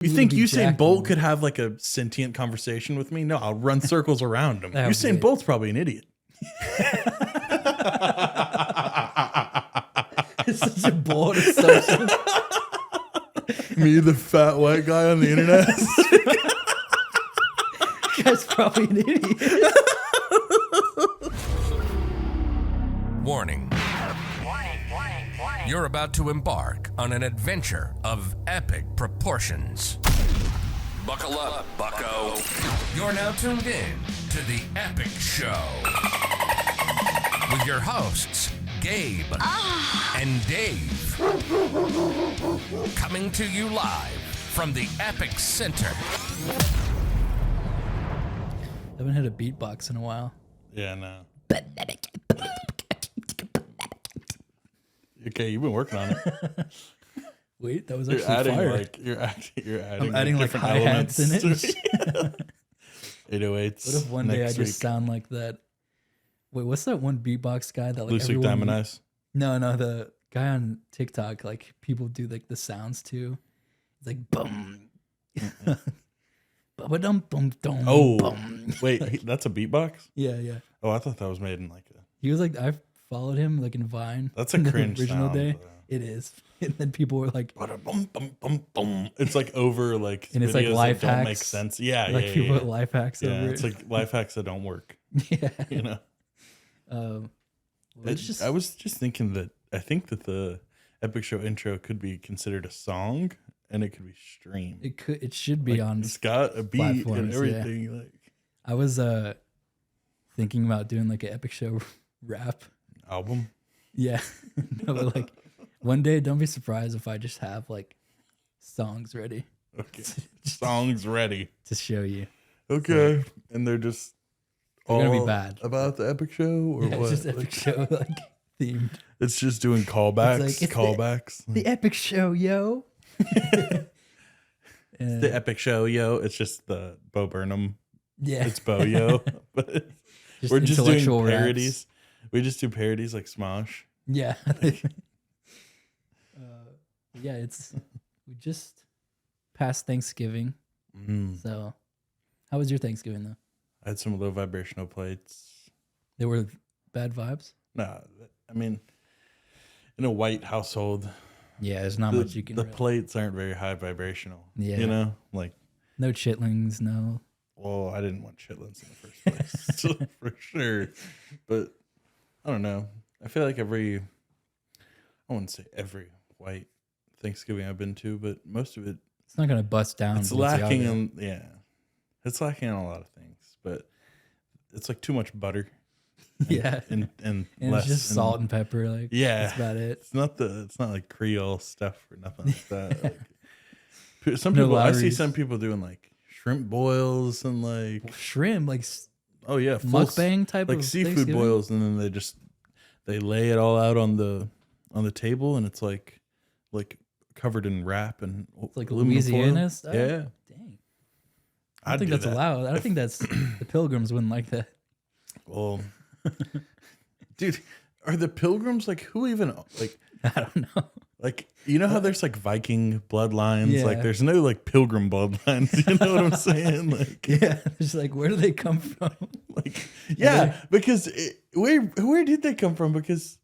You think Usain Bolt could have like a sentient conversation with me? No, I'll run circles around him. Usain Bolt's probably an idiot. It's such a bold assumption. Me, the fat white guy on the internet. This guy's probably an idiot. Warning. You're about to embark on an adventure of epic proportions. Buckle up, bucko. You're now tuned in to The Epic Show. With your hosts, Gabe and Dave. Coming to you live from the Epic Center. I haven't had a beatbox in a while. Yeah, no. Okay, you've been working on it. Wait, that was You're actually adding fire. like you're adding. I'm adding like hi-hats in it. 808s. What if one day I just sound like that? Wait, what's that one beatbox guy that like Lucic everyone... Diamond Eyes? No, the guy on TikTok, like people do like the sounds too. It's like bum. Ba-ba-dum, bum, dum, Oh, bum. wait, that's a beatbox? Yeah. Oh, I thought that was made in like a... He was like, I followed him like in Vine. That's a cringe original sound, day. though. It is. And then people were like, it's like over like and it's like life that hacks. don't make sense. Yeah, like yeah, people yeah. put life hacks Yeah, over it's it. like life hacks that don't work. Yeah. You know? I was just thinking that I think that the Epic Show intro could be considered a song and it could be streamed. It should be like, on. It's got a beat and platforms, everything. yeah. Like I was thinking about doing like an Epic Show rap album. Yeah. No, but like one day, don't be surprised if I just have like songs ready. Okay. Songs ready to show you. Okay. So, and they're gonna be bad about the Epic Show or yeah, what? It's just Epic Show like themed. It's just doing callbacks. It's callbacks. The Epic Show, yo. The Epic Show, yo. It's just the Bo Burnham. Yeah. It's Bo, yo. But we're just doing parodies. Raps. We just do parodies like Smosh. Yeah. Yeah, we just passed Thanksgiving. So how was your Thanksgiving though? I had some low vibrational plates. They were bad vibes? No, I mean, in a white household, yeah, there's not much you can. The plates aren't very high vibrational. Yeah, you know, like no chitlings, no. Well, I didn't want chitlins in the first place, for sure. But I don't know. I feel like I wouldn't say every white Thanksgiving I've been to, but most of it. It's not gonna bust down. It's lacking in it's lacking on a lot of things, but it's like too much butter. Yeah, and less, it's just salt and pepper. Like that's about it. It's not like Creole stuff or nothing like that. Like, some people I see some people doing like shrimp boils and like shrimp, like mukbang type like of seafood boils, and then they lay it all out on the table, and it's like covered in wrap and it's like Louisiana style. Yeah, dang. I don't think that's allowed. I don't think that's the Pilgrims wouldn't like that. Well, dude, are the Pilgrims like who even like? I don't know. Like, you know how there's like Viking bloodlines? Yeah. Like, there's no like Pilgrim bloodlines. You know what I'm saying? Like, yeah, it's like where do they come from? Like, yeah, because where did they come from? Because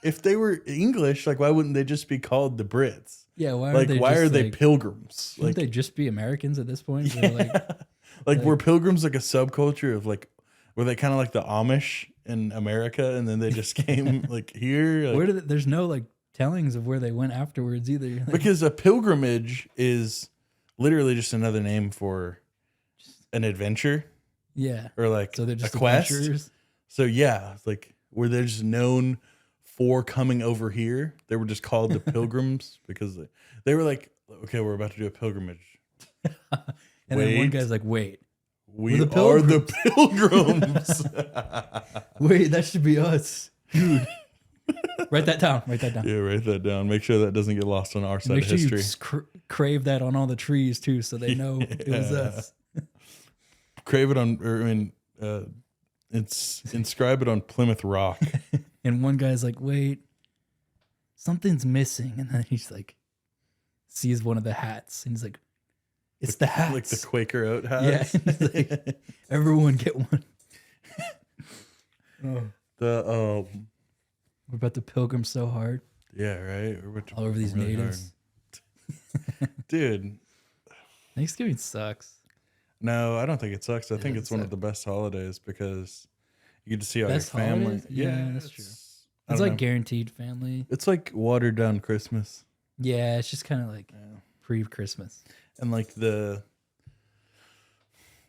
if they were English, like, why wouldn't they just be called the Brits? Yeah, why are they Pilgrims? Wouldn't they just be Americans at this point? Yeah. Like, were Pilgrims like a subculture of like, were they kind of like the Amish in America, and then they just came like here? Like, where did there's no like tellings of where they went afterwards either. Like, because a pilgrimage is literally just another name for an adventure. Yeah. Or like so they're just a quest. Adventurers. So yeah, like were they just known for coming over here? They were just called the Pilgrims because they were like, okay, we're about to do a pilgrimage. And then one guy's like, wait. We are the Pilgrims. Wait, that should be us. Dude. Write that down. Yeah, write that down. Make sure that doesn't get lost on our side of history. Make sure you crave that on all the trees too, so they know it was us. Crave it on, inscribe it on Plymouth Rock. And one guy's like, wait, something's missing. And then he's like, sees one of the hats and he's like, It's the hats. Like the Quaker oat Yeah. hats. Like, everyone get one. The We're about to pilgrim so hard. yeah, right. All over these really natives. hard. Dude. Thanksgiving sucks. No, I don't think it sucks. I think doesn't it's one suck. of the best holidays because you get to see all Best your family. holidays? Yeah, that's true. I It's don't like know. guaranteed family. It's like watered down Christmas. Yeah, it's just kind of like pre-Christmas. And like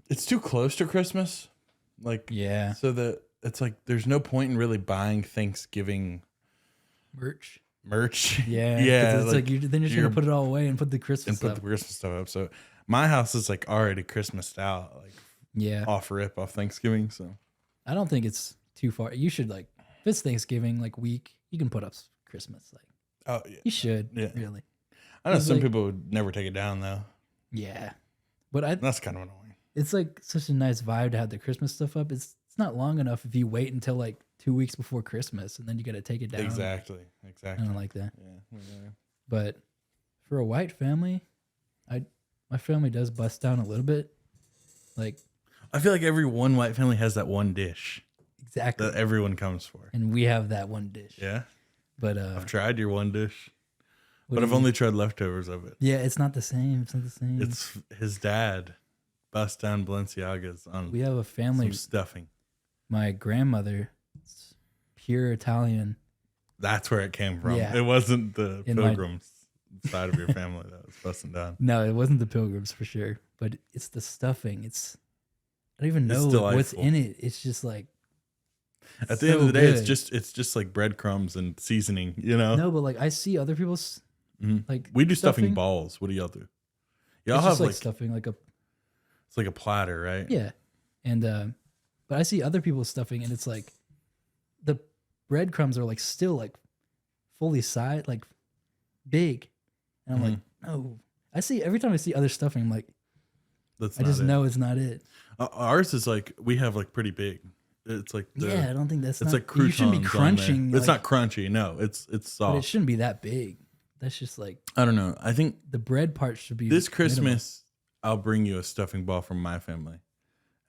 it's too close to Christmas. Like, Yeah. so that it's like there's no point in really buying Thanksgiving Merch. merch. Yeah. Yeah. 'cause it's like, then you're just you're- gonna put it all away and put the Christmas and put up. the Christmas stuff up. So my house is like already Christmased out, like Yeah. off Thanksgiving. So I don't think it's too far. You should like if it's Thanksgiving like week, you can put up Christmas. Like oh yeah. you should. Yeah. Really. I know It's some like- people would never take it down though. Yeah. But That's kind of annoying. it's like such a nice vibe to have the Christmas stuff up. It's not long enough if you wait until like 2 weeks before Christmas and then you got to take it down. Exactly. I don't like that. Yeah. But for a white family, my family does bust down a little bit. Like I feel like every one white family has that one dish exactly. that everyone comes for. And we have that one dish. Yeah. But I've tried your one dish, what but do I've you- only tried leftovers of it. Yeah, it's not the same. It's not the same. It's his dad bust down Balenciagas on We have a family. some stuffing. My grandmother, it's pure Italian. That's where it came from. Yeah. It wasn't the In my- Pilgrims side of your family that was busting down. No, it wasn't the Pilgrims for sure, but it's the stuffing. I don't even It's know what's delightful. in it. It's just like At the end of the day, good. it's just like breadcrumbs and seasoning, you know? no, but like I see other people's Mhm. like We do stuffing balls. What do y'all do? Y'all It's have just like like stuffing, like a it's like a platter, right? yeah, and but I see other people's stuffing, and it's like the breadcrumbs are like still like fully like big, and I'm like, no. I see every time I see other stuffing, I'm like, That's I just not it. know it's not it. Ours is like we have like pretty big. It's like Yeah, I don't think that's. it's not, like croutons. you shouldn't be on there. crunching. It's like- not crunchy. No, it's but soft. it shouldn't be that big. That's just like I don't know. I think the bread part should be this minimal. Christmas I'll bring you a stuffing ball from my family.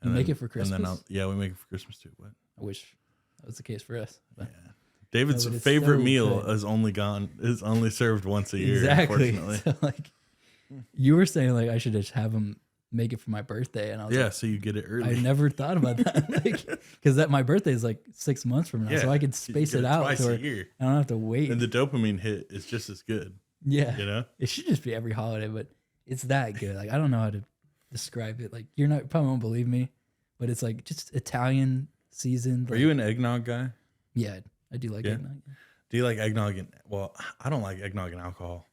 You make it for And then Christmas? yeah, we make it for Christmas too. What? I wish that was the case for us. But David's No, but it's favorite so meal good. is only served once a year. exactly. Unfortunately. So like, you were saying like I should just have them make it for my birthday, and I was Yeah, like, so you get it I early. never thought about that, because that my birthday is like 6 months from now, Yeah, so I could so you space get it it out twice to a where year. I don't have to wait. And the dopamine hit is just as good. Yeah, You know? it should just be every holiday, but it's that good. Like I don't know how to describe it. Like probably won't believe me, but it's like just Italian seasoned. Are like- you an eggnog guy? Yeah, I do like Yeah? eggnog. Do you like eggnog and well, I don't like eggnog and alcohol.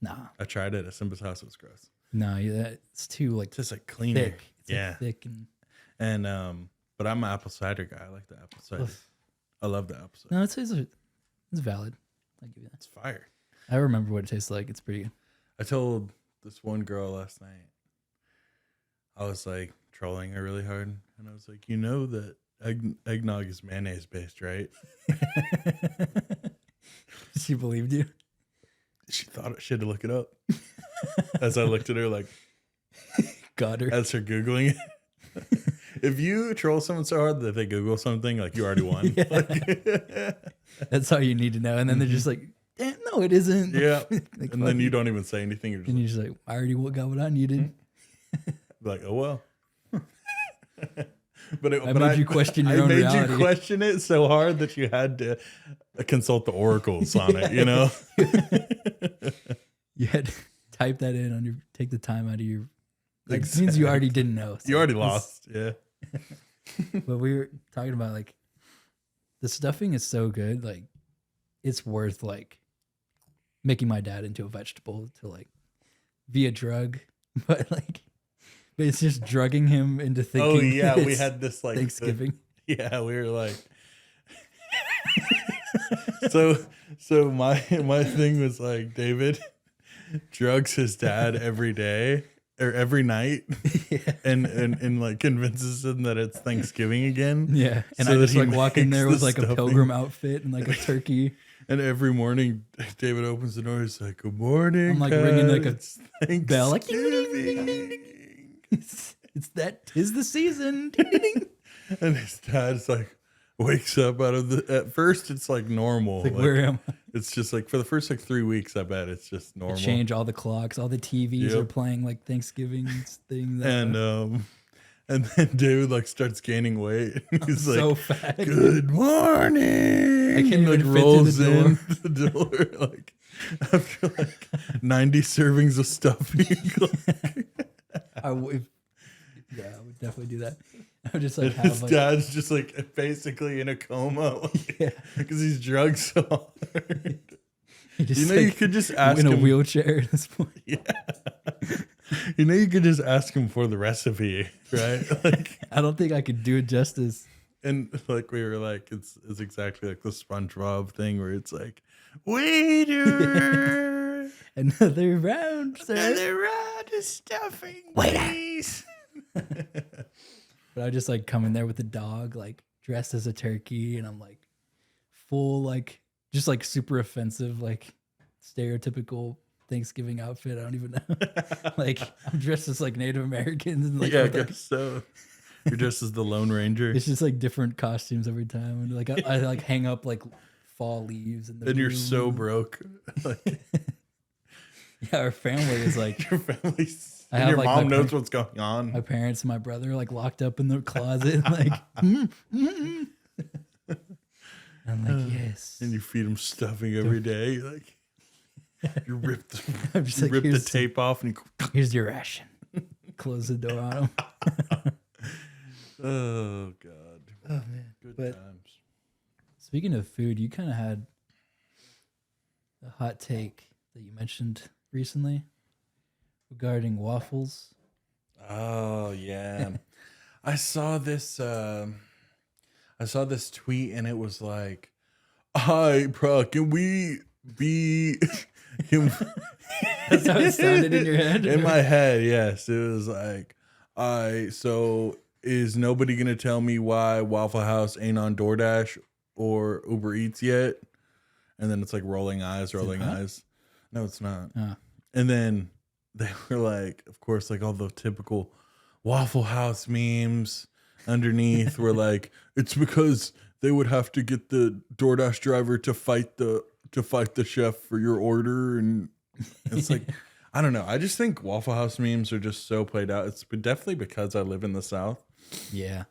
Nah, I tried it at Simba's house, it was gross. no, yeah, it's too like It's just like cleaner. thick. It's Yeah. like thick and And but I'm an apple cider guy. I like the apple cider. Ugh. I love the apple cider. no, it's valid. I'll give you that. It's fire. I remember what it tastes like. It's pretty good. I told this one girl last night, I was like trolling her really hard. And I was like, you know that eggnog is mayonnaise based, right? She believed you. She thought she had to look it up. As I looked at her, like, Got her. as her Googling it. If you troll someone so hard that they Google something, like you already won. Yeah. Like, That's all you need to know. And then they're just like, "Damn, no, it isn't." yeah. Like, And then you don't even say anything. You're just and you're just like, I already got what I needed. like, oh well. But I made you question your own I made reality. you question it so hard that you had to consult the oracles on it. You know. You had to type that in on your, take the time out of your, like, it means you already didn't know. So You already it's- lost. Yeah. But we were talking about like, the stuffing is so good. Like, it's worth like making my dad into a vegetable to like be a drug. But like, but it's just drugging him into thinking. Oh yeah, we it's had this like Thanksgiving. yeah, we were like. So my thing was like David drugs his dad every day or every night Yeah. and like convinces him that it's Thanksgiving again. Yeah, and So I that just he like walk in makes there the with like a stuffing. pilgrim outfit and like a turkey. And every morning, David opens the door. He's like, "Good morning." I'm like ringing like a it's bell, like Thanksgiving." it's that 'tis the season. Ding, ding, ding. And his dad's like, wakes up out of the. At first, it's like normal. Like, where am I? It's just like for the first like 3 weeks, I bet it's just normal. Change all the clocks, all the TVs Yep. are playing like Thanksgiving things. And then David like starts gaining weight. He's like, so fat. "Good morning." I can't like even fit rolls through in the door like after like 90 servings of stuffing. I would definitely do that. I would just like His have like dad's just like basically in a coma because he's drugged so hard. just, You know, you could just ask in a him. wheelchair at this point. Yeah. You know, you could just ask him for the recipe, right? Like, I don't think I could do it justice. and like we were like, it's exactly like the SpongeBob thing where it's like, waiter, Another round, sir. another round of stuffing, please. But I just like come in there with the dog, like dressed as a turkey, and I'm like full, like just like super offensive, like stereotypical Thanksgiving outfit. I don't even know. Like I'm dressed as like Native Americans, and like, Yeah, I with, like, guess so. You're dressed as the Lone Ranger. it's just like different costumes every time, and like I like hang up like fall leaves in the And you're room. so broke. Like, Yeah, our family is like your family's. I And have, your like, mom my knows what's going on. my parents and my brother are like locked up in the closet, like. I'm like, yes. And you feed them stuffing every day. Like, you rip the, I'm just you like, rip the here's, tape off and you. here's your ration. Close the door on them. Oh God. Oh man. Good But times. speaking of food, you kind of had a hot take that you mentioned recently regarding waffles. Oh yeah. I saw this tweet and it was like, "Hi, bro, can we be can That's how it sounded in your head. in my head, yes. It was like, so is nobody gonna tell me why Waffle House ain't on DoorDash or Uber Eats yet?" And then it's like rolling eyes. No, it's not. And then they were like, of course, like all the typical Waffle House memes underneath were like, it's because they would have to get the DoorDash driver to fight the chef for your order. And it's like, I don't know. I just think Waffle House memes are just so played out. It's definitely because I live in the South. Yeah.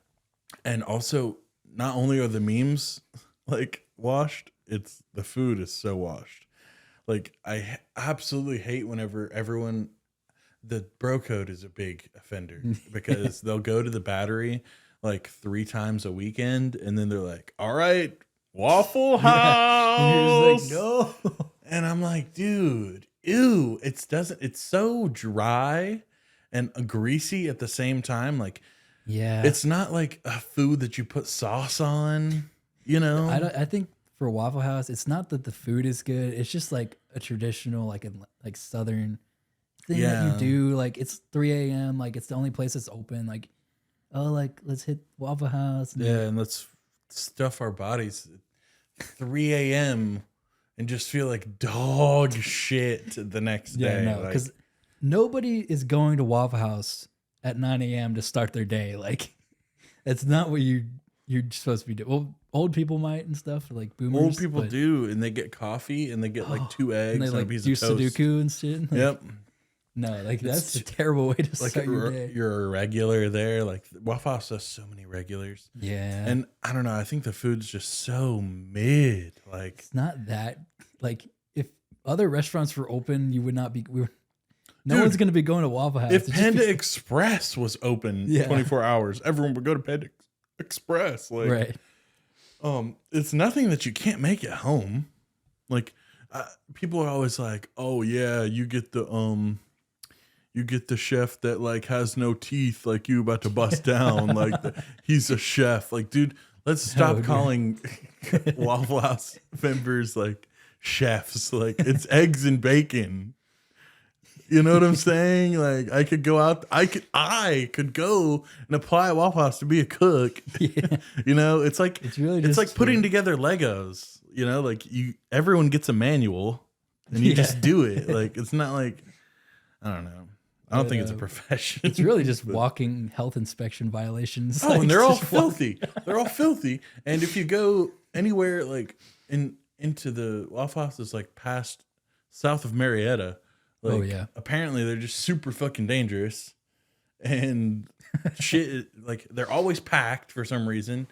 And also, not only are the memes like washed, it's the food is so washed. Like, I absolutely hate whenever the bro code is a big offender because they'll go to the Battery like 3 times a weekend and then they're like, "All right, Waffle House." Yeah. And you're just like, no. And I'm like, dude, ew, it's so dry and greasy at the same time. Like, Yeah. it's not like a food that you put sauce on, you know? I think for Waffle House, it's not that the food is good. It's just like a traditional, like Southern thing that Yeah. you do. Like it's 3 a.m. Like it's the only place that's open. Like, oh, like let's hit Waffle House. And Yeah, and let's stuff our bodies at 3 a.m. and just feel like dog shit the next day. no, Like, because nobody is going to Waffle House at 9 a.m. to start their day. Like, that's not what you're supposed to be doing. Well, old people might and stuff, like boomers. old people but- do, and they get coffee and they get like 2 eggs and they and like a piece do of toast. Sudoku and shit. Like, Yep. No, like that's a terrible way to Like start your day. you're a regular there. Like Waffle House has so many regulars. Yeah. And I don't know, I think the food's just so mid. Like, It's not that, like, if other restaurants were open, you would not be. No Dude, one's going to be going to Waffle House. if It's just Panda Express was open Yeah. 24 hours, everyone would go to Panda Express. Like, right. It's nothing that you can't make at home. Like, people are always like, "Oh yeah, you get the chef that like has no teeth, like you about to bust down, like he's a chef." Like, dude, let's stop yeah. calling Waffle House members like chefs. Like, it's eggs and bacon. You know what I'm saying? Like, I could go out. I could go and apply at Waffle House to be a cook. Yeah. You know, it's like It's really it's just like putting together Legos. You know, like everyone gets a manual and you just do it. Like, it's not like, I don't know. I don't think it's a profession. It's really just walking health inspection violations. Oh, and they're all filthy. They're all filthy. And if you go anywhere like into the Waffle House that's like past south of Marietta, like apparently they're just super fucking dangerous. And shit, like they're always packed for some reason.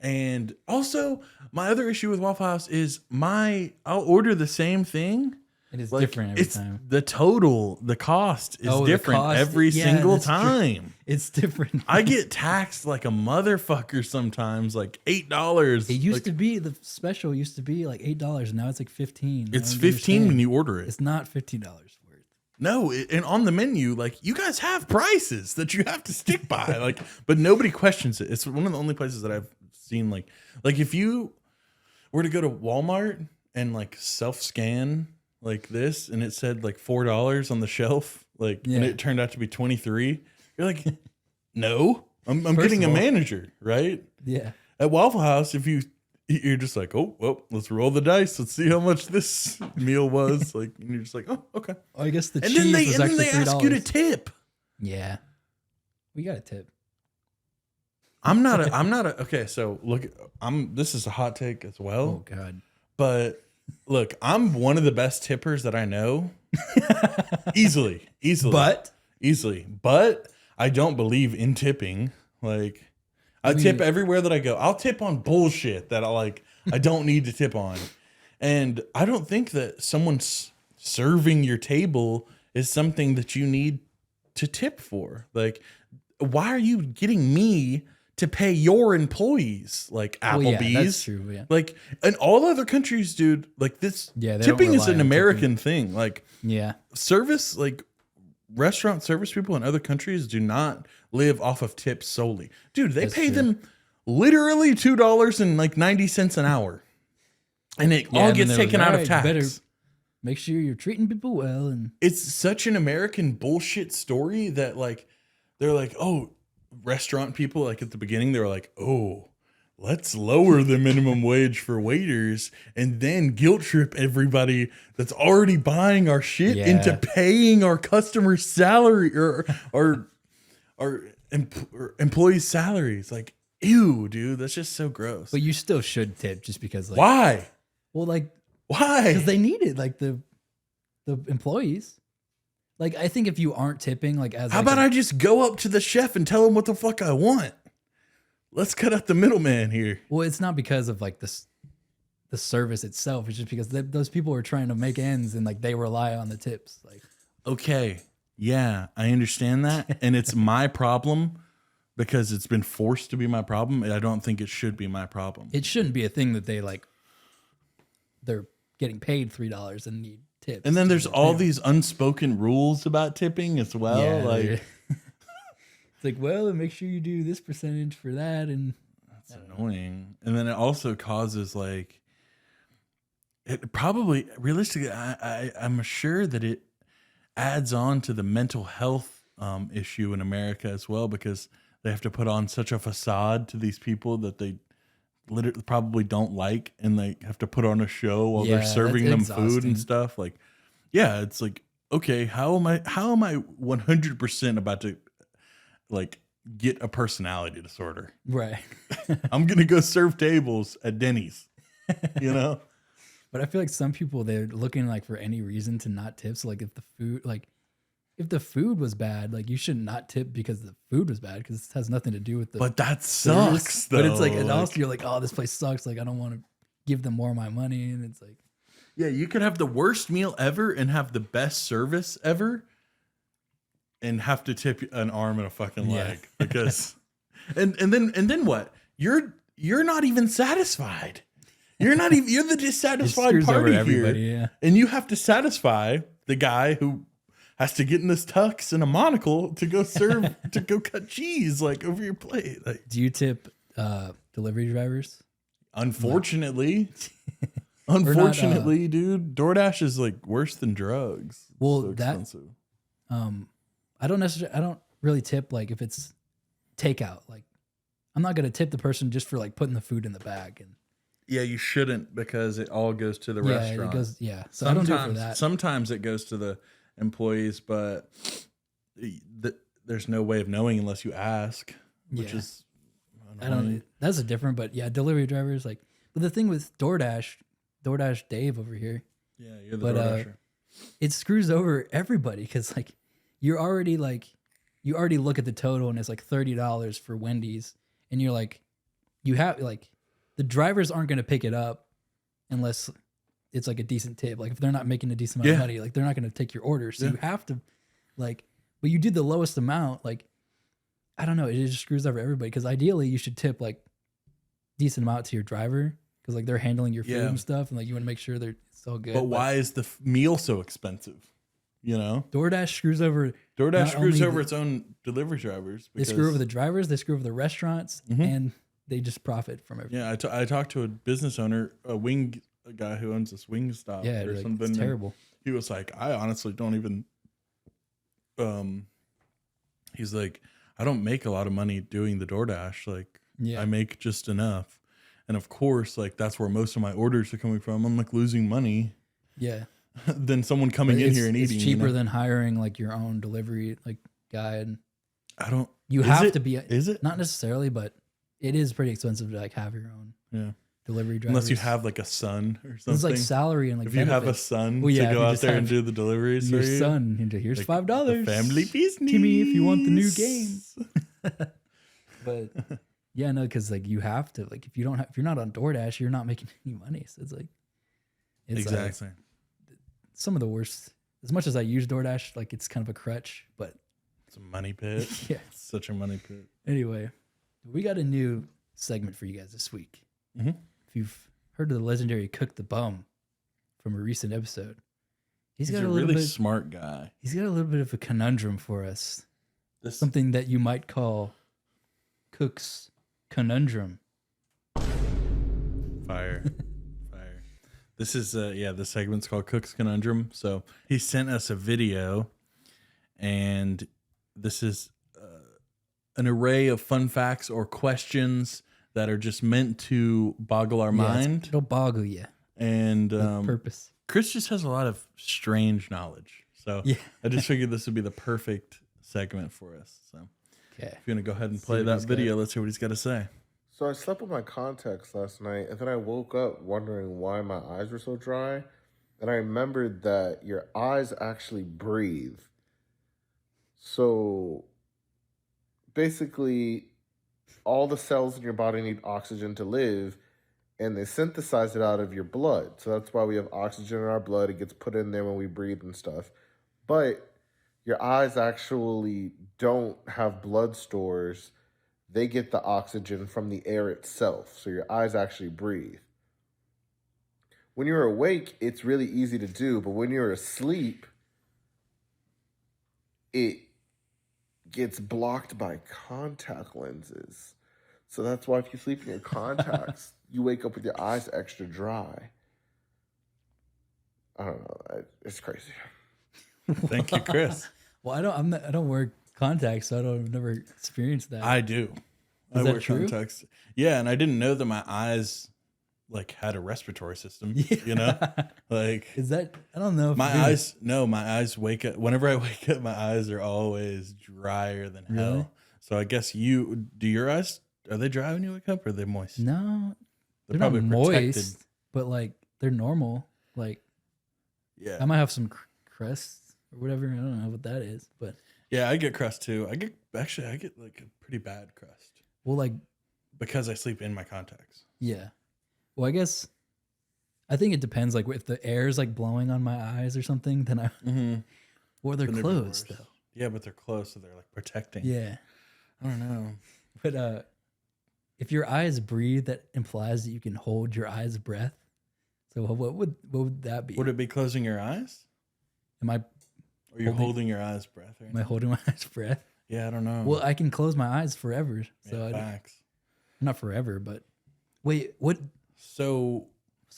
And also, my other issue with Waffle House is I'll order the same thing. It is different every time. The cost is different every single time. True. It's different. I get taxed like a motherfucker sometimes, like $8. It used to be, the special used to be like $8. Now it's like $15. It's $15 when you order it. It's not $15 worth. No, and on the menu, like you guys have prices that you have to stick by, like, but nobody questions it. It's one of the only places that I've seen like if you were to go to Walmart and like self-scan like this and it said like $4 on the shelf, like and it turned out to be 23, you're like, no, I'm getting a manager, right? Yeah. At Waffle House, you're just like, oh, well, let's roll the dice. Let's see how much this meal was. Like, and you're just like, oh, okay. Oh, I guess the and cheese then was actually $3. Ask you to tip. Yeah. We got a tip. I'm not a, okay. So look, this is a hot take as well. Oh God. But look, I'm one of the best tippers that I know. Easily. But I don't believe in tipping. Like, I tip everywhere that I go. I'll tip on bullshit that I don't need to tip on. And I don't think that someone's serving your table is something that you need to tip for. Like, why are you getting me to pay your employees? Like Applebee's. Yeah, that's true. Yeah. Like, in all other countries, dude, like this, tipping is an American thing. Like, service, like restaurant service people in other countries do not live off of tips solely. Dude, they pay them literally $2.90 an hour. And it all gets taken out of tax. Better make sure you're treating people well. And it's such an American bullshit story that like, they're like, oh, restaurant people, like at the beginning, they were like, oh, let's lower the minimum wage for waiters and then guilt trip everybody that's already buying our shit into paying our customers' salary or employees' salaries. Like, ew, dude, that's just so gross. But you still should tip just because. Like, why? Well, like, why? Because they need it, like the employees. Like, I think if you aren't tipping, like, as how about I just go up to the chef and tell him what the fuck I want? Let's cut out the middleman here. Well, it's not because of like the service itself. It's just because those people are trying to make ends and like they rely on the tips. Like, okay, yeah, I understand that, and it's my problem because it's been forced to be my problem. And I don't think it should be my problem. It shouldn't be a thing that they're getting paid $3 and need tips. And then there's all these unspoken rules about tipping as well. Yeah, like, it's like, well, and make sure you do this percentage for that, and that's annoying. And then it also causes like, it probably realistically, I'm sure that it adds on to the mental health issue in America as well, because they have to put on such a facade to these people that they literally probably don't like, and they have to put on a show while they're serving them food and stuff. Like, yeah, it's like, okay, how am I 100% about to like get a personality disorder? Right. I'm gonna go serve tables at Denny's, you know. But I feel like some people, they're looking like for any reason to not tip. So like if the food was bad, like you should not tip because the food was bad, because it has nothing to do with the. But that sucks, though. But it's like, and also you're like, oh, this place sucks. Like, I don't want to give them more of my money, and it's like, yeah, you could have the worst meal ever and have the best service ever, and have to tip an arm and a fucking leg because, and then what? You're not even satisfied. You're the dissatisfied party here, and you have to satisfy the guy who has to get in this tux and a monocle to go serve to go cut cheese like over your plate. Like, do you tip delivery drivers? Unfortunately, unfortunately, dude, DoorDash is like worse than drugs. Well, so expensive. I don't really tip like if it's takeout. Like, I'm not gonna tip the person just for like putting the food in the bag and. Yeah, you shouldn't because it all goes to the Yeah, restaurant. it goes. Yeah, so I don't do it for that. Sometimes it goes to the employees, but there's no way of knowing unless you ask, which is I don't. That's a different, but yeah, delivery drivers like. But the thing with DoorDash Dave over here, yeah, you're the DoorDasher. it screws over everybody because like you already look at the total and it's like $30 for Wendy's, and you're like, you have like the drivers aren't going to pick it up unless it's like a decent tip. Like if they're not making a decent amount of money, like they're not going to take your order. So you have to like, but you do the lowest amount. Like, I don't know. It just screws over everybody. Cause ideally you should tip like decent amount to your driver. Cause like they're handling your food and stuff. And like, you want to make sure it's all good. But why is the meal so expensive? You know, DoorDash screws over its own delivery drivers. They screw over the drivers. They screw over the restaurants and they just profit from everything. Yeah, I talked to a business owner, a guy who owns this wing stop or like, something. It's terrible. He was like, I honestly don't even. He's like, I don't make a lot of money doing the DoorDash. Like, I make just enough, and of course, like that's where most of my orders are coming from. I'm like losing money. Yeah. Than someone coming in here and eating. It's cheaper than hiring like your own delivery like guy. And I don't. You have to be. Is it not necessarily, but it is pretty expensive to like have your own delivery driver. Unless you have like a son or something. It's like salary and like if benefits. you have a son to go out there and do the deliveries your for you. Son, here's like $5. Family business. Timmy, if you want the new game. But yeah, no, because like you have to like if you're not on DoorDash, you're not making any money. So it's like exactly. Some of the worst. As much as I use DoorDash, like it's kind of a crutch, but it's a money pit. Yeah, it's such a money pit. Anyway, we got a new segment for you guys this week. Mm-hmm. If you've heard of the legendary Cook the Bum from a recent episode, he's got a really smart guy. He's got a little bit of a conundrum for us. Something that you might call Cook's Conundrum. Fire. This is the segment's called Cook's Conundrum. So he sent us a video, and this is an array of fun facts or questions that are just meant to boggle our mind. It'll boggle you. And purpose. Chris just has a lot of strange knowledge. So I just figured this would be the perfect segment for us. So if you want to go ahead and play that video, let's hear what he's got to say. So I slept with my contacts last night, and then I woke up wondering why my eyes were so dry. And I remembered that your eyes actually breathe. So basically, all the cells in your body need oxygen to live, and they synthesize it out of your blood. So that's why we have oxygen in our blood. It gets put in there when we breathe and stuff. But your eyes actually don't have blood stores. They get the oxygen from the air itself, so your eyes actually breathe. When you're awake, it's really easy to do, but when you're asleep, it gets blocked by contact lenses. So that's why if you sleep in your contacts, you wake up with your eyes extra dry. I don't know. It's crazy. Thank you, Chris. Well, I don't wear contacts, so I've never experienced that. I do. Is I that wear true? contacts. Yeah, and I didn't know that my eyes like had a respiratory system. You know, like is that? I don't know. If my eyes. No, my eyes wake up. Whenever I wake up, my eyes are always drier than hell. Really? So I guess your eyes, are they dry when you wake up, or are they moist? No, They're not probably moist, protected. but like they're normal. Like Yeah, I might have some crusts or whatever. I don't know what that is, but yeah, I get crust too. I get like a pretty bad crust. well, like because I sleep in my contacts. yeah. Well, I think it depends. Like if the air is like blowing on my eyes or something, then or they're closed though. Yeah, but they're closed, so they're like protecting. Yeah, I don't know. but if your eyes breathe, that implies that you can hold your eyes' breath. So what would that be? Would it be closing your eyes? Am I? Or you're holding your eyes' breath? Right? Am I holding my eyes' breath? Yeah, I don't know. Well, I can close my eyes forever. So facts. Not forever, but wait, what? So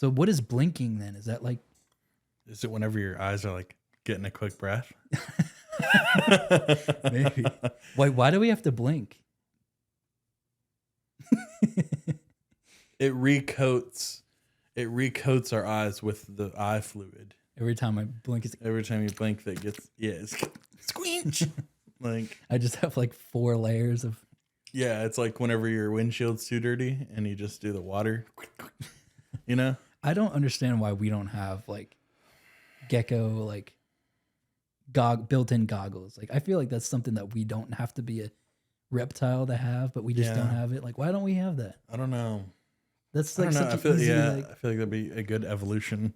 what is blinking then? Is that like? Is it whenever your eyes are like getting a quick breath? Maybe. Why do we have to blink? It recoats it recoats our eyes with the eye fluid. Every time I blink, Every time you blink, that gets it's squinch. Like I just have like 4 layers of. yeah, it's like whenever your windshield's too dirty and you just do the water. You know, I don't understand why we don't have like gecko like built-in goggles. Like I feel like that's something that we don't have to be a reptile to have, but we just don't have it. Like why don't we have that? I don't know. That's I like don't know. such easy. Like, I feel like that'd be a good evolution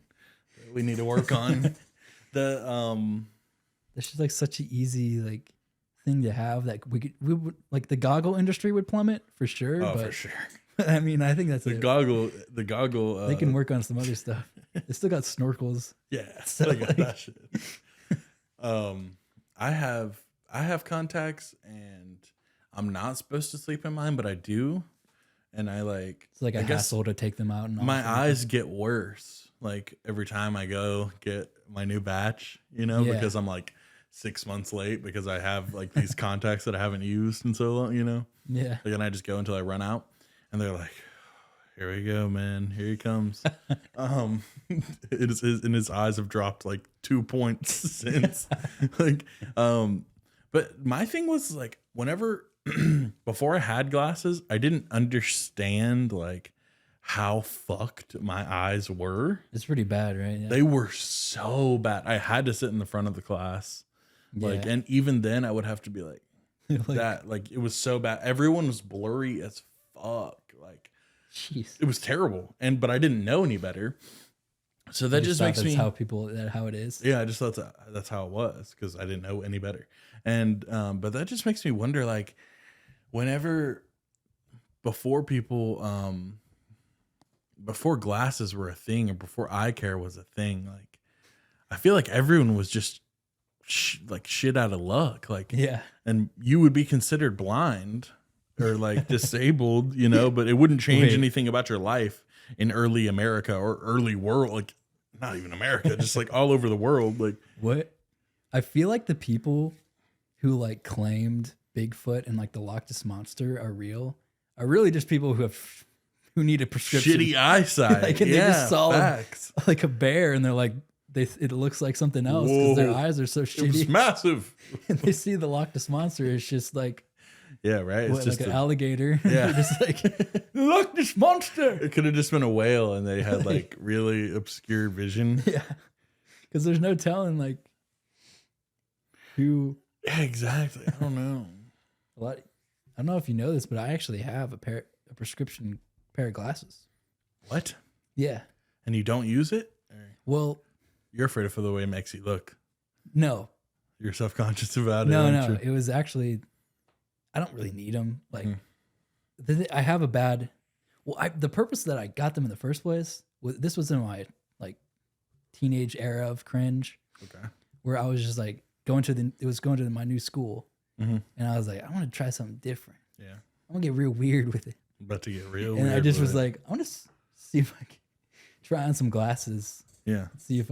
that we need to work on. That's just like such an easy like thing to have that we would like the goggle industry would plummet for sure. Oh, but for sure. I mean, I think that's The goggle. They can work on some other stuff. They still got snorkels. Yeah, So, I got like- that shit. I have contacts, and I'm not supposed to sleep in mine, but I do, and I like. It's like a I guess hassle to take them out and my off. eyes get worse like every time I go get my new batch, you know, Yeah. because I'm like 6 months late because I have like these contacts that I haven't used in so long, you know. Yeah. Like, and I just go until I run out, and they're like, "Here we go, man. Here he comes." And his eyes have dropped like 2 points since. Like, but my thing was like, whenever before I had glasses, I didn't understand like how fucked my eyes were. It's pretty bad, right? Yeah. They were so bad. I had to sit in the front of the class, like, Yeah. and even then, I would have to be like. Like, That like it was so bad. Everyone was blurry as fuck. Like jeez. it was terrible. But I didn't know any better. So that You just thought makes that's me how it is. yeah. I just thought that's how it was because I didn't know any better. And but that just makes me wonder like whenever before people before glasses were a thing or before eye care was a thing, like I feel like everyone was just like shit out of luck. Like Yeah. and you would be considered blind or like disabled, you know, but it wouldn't change Wait. anything about your life in early America or early world, like not even America, just like all over the world. Like What? I feel like the people who like claimed Bigfoot and like the Loch Ness monster are real are really just people who need a prescription. shitty eyesight. Like, and they yeah, just saw facts. like a bear and they're like it looks like something else because their Whoa. eyes are so It was shitty. massive. And they see the Loch Ness monster is just like Yeah, right. It's what, just like an a- alligator. Yeah. They're just like Loch Ness monster. it could have just been a whale and they had like really obscure vision. Yeah, because there's no telling like who. Yeah, exactly. I don't know. A lot. I don't know if you know this, but I actually have a prescription pair of glasses. What? Yeah. And you don't use it? Or Well, you're afraid of the way it makes you look. no, You're self-conscious about it. no, aren't no. you? It was actually. I don't really need them. Like, Mm. I have a bad. Well, the purpose that I got them in the first place was this was in my like teenage era of cringe, Okay. where I was just like going to my new school, Mhm. and I was like, I want to try something different. Yeah. I want to get real weird with it. About to get real And I weird just with was it. like, I want to see if I can try on some glasses, Yeah. see if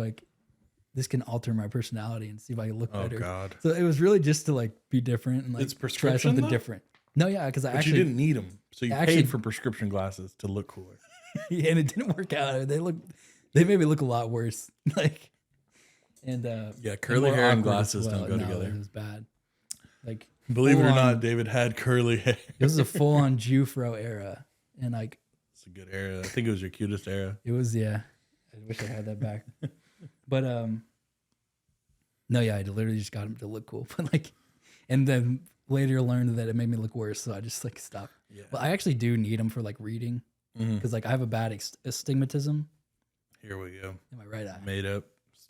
this can alter my personality and see if I can look Oh better. God. So it was really just to like be different and like It's try prescription, something though? different. No, yeah, because I But actually you didn't need them, so you actually- paid for prescription glasses to look cooler. yeah, and it didn't work out. They made me look a lot worse. Like, and Yeah, curly more hair and awkward as glasses don't go No, together. It was bad. Like, Believe it or full not, on- David had curly hair. it was a full on Jufro era, and like It's a good era. I think it was your cutest era. it was. Yeah, I wish I had that back. But no, yeah, I literally just got him to look cool. But like, and then later learned that it made me look worse, so I just like stopped. Yeah. Well, I actually do need them for like reading Mhm. because like I have a bad astigmatism Here we go. in my right eye. Made up.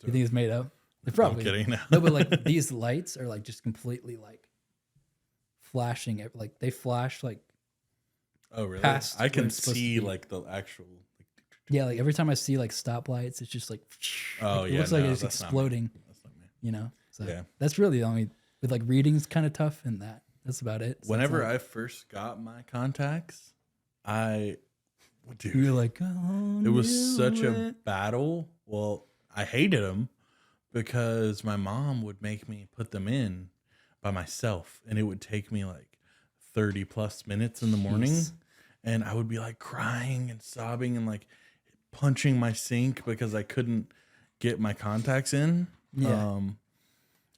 You think it's made up? It's I'm probably kidding now. no, but like these lights are like just completely like flashing. Like they flash like Oh really? past I what can it's supposed to see be. like the actual. yeah, like every time I see like stoplights, it's just like Oh, it yeah, looks like no, it's that's not me. exploding. That's not me. You know, so Yeah. that's really the only with like reading's kind of tough and that's about it. So it's Whenever like, I first got my contacts, dude, you're like, oh, it was such a battle. Well, I hated them because my mom would make me put them in by myself, and it would take me like 30 plus minutes in the morning, Jeez. and I would be like crying and sobbing and like punching my sink because I couldn't get my contacts in. Yeah.